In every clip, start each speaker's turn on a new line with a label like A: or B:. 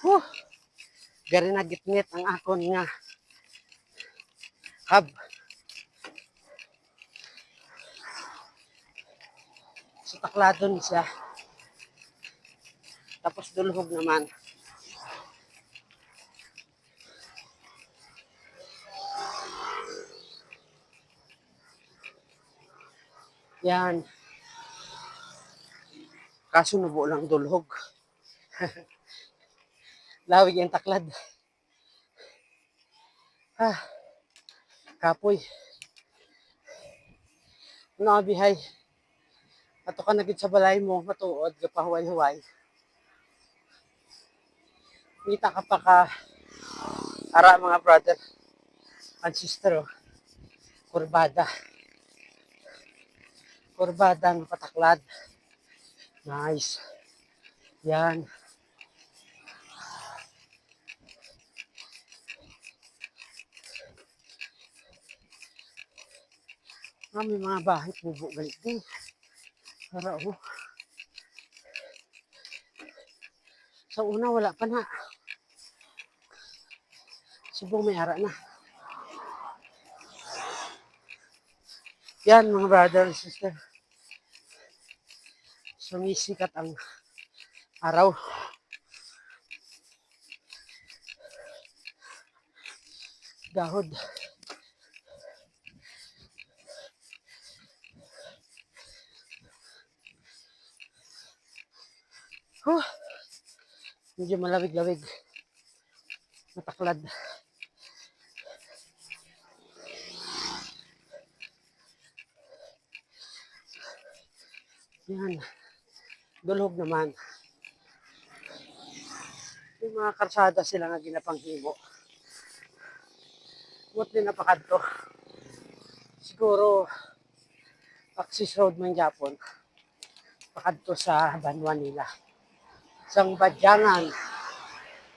A: Huh, gari na gitnit ang akon nga hab. So takladon siya. Tapos dulhog naman. Yan. Kaso nubo lang dulhog. Lawig yung taklad. Ah, kapoy. Nabihay. Ato ka nagit sa balay mo, matuod, kapahuway-huway. Kita ka pa ka, ara mga brother and sister, oh. Kurbada. Kurbada ng pataklad. Nice. Yan. May mga bahay pubo galit din. Para oh. Sa una wala pa na. Subong may ara na. Yan mga brother and sister. Sumisikat ang araw. Dahod. Huh. Medyo malawig-lawig. Mataklad. Yan. Dulhog naman. Yung mga karsada sila nga ginapanghimo. Buot din napakadto. Siguro, Axis Road man Japon. Pakadto sa Banwa nila. Isang badyangan.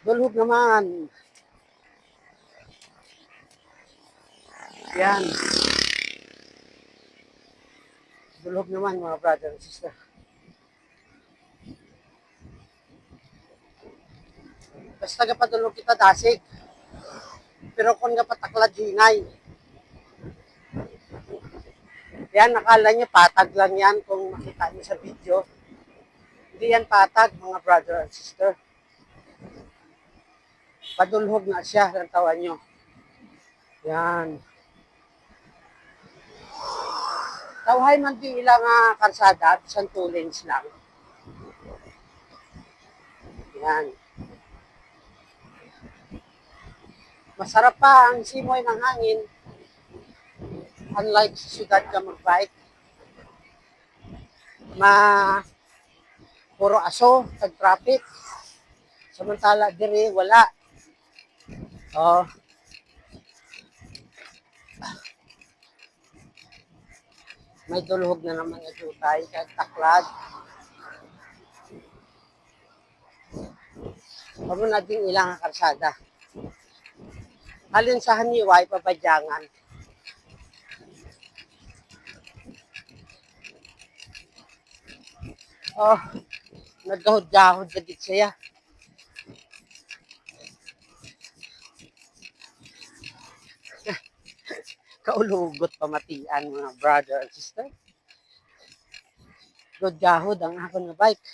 A: Dulhog naman. Yan. Dulhog naman mga brother and sister. Basta kapadulog kita dasig. Pero kung kapataklad hingay. Yan, nakala niyo patag lang yan kung makita niyo sa video. Hindi yan patag mga brother and sister. Padulhog na siya, ang tawa nyo. Yan. Tawhay man di ilang karsada, bisan 2 lanes lang. Yan. Masarap pa ang simoy ng hangin. Unlike sa syudad ka mag-bike. Puro aso, tag-traffic. Samantala dire, wala. Oh. May dulhog na naman ito tayo, kahit taklad. Pamo na din ilang karsada. Halin sa haniway, papadyangan. Oh, nagahod-gahod na dit siya. Kaulugot pamatian mga brother and sister. Gahod ang akon nga bike.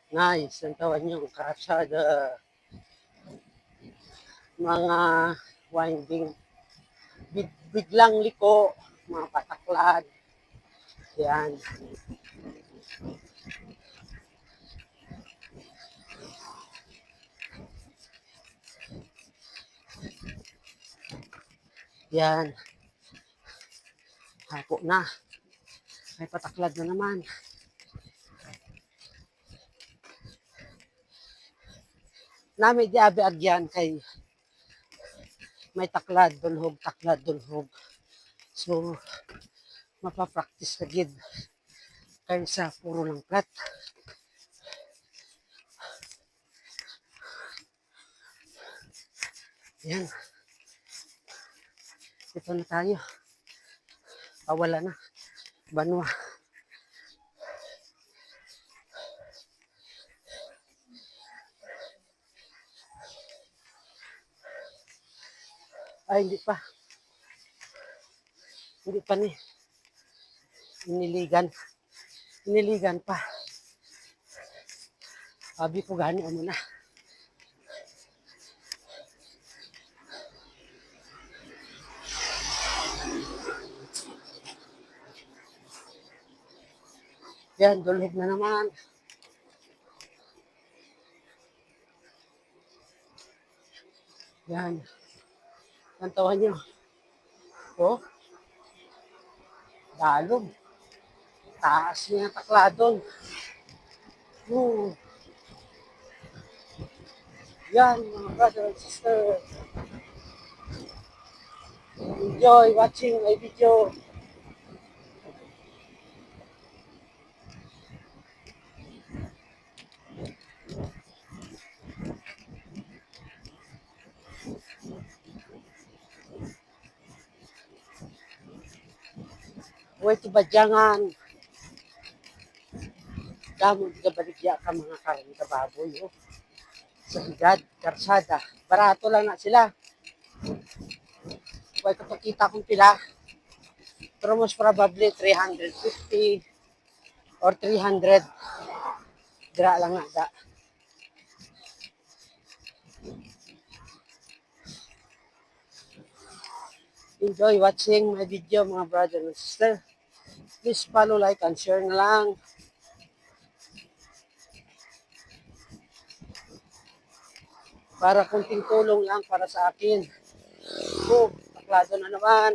A: Nice, ang tawag niyo, karsada. Mga winding. Biglang liko, mga pataklad. Yan. Yan. Hapo na. May pataklad na naman. Nami di abi agyan kay may taklad, dulhog. So, mapapractice ka gid kaysa puro lang flat. Yan. Ito na tayo. Pawala na. Banwa. Ay, hindi pa. Hindi pa ni. Iniligan. Iniligan pa. Sabi ko gani ano na. Yan, dulhog na naman. Yan. Nantawan nyo. Oh, dalog. Taas niya takladon. Yan, mga brother and sister. Enjoy watching my video. Huwag tibadyangan. Damo di baligya ka mga karne ka baboy. Oh. Sa higad, karsada. Barato lang na sila. Huwag kapakita kong pila. Pero most probably 350 or 300. Dira lang na da. Enjoy watching my video mga brother and sister. Please follow, like, and share na lang. Para kunting tulong lang para sa akin. Oh, taklado na naman.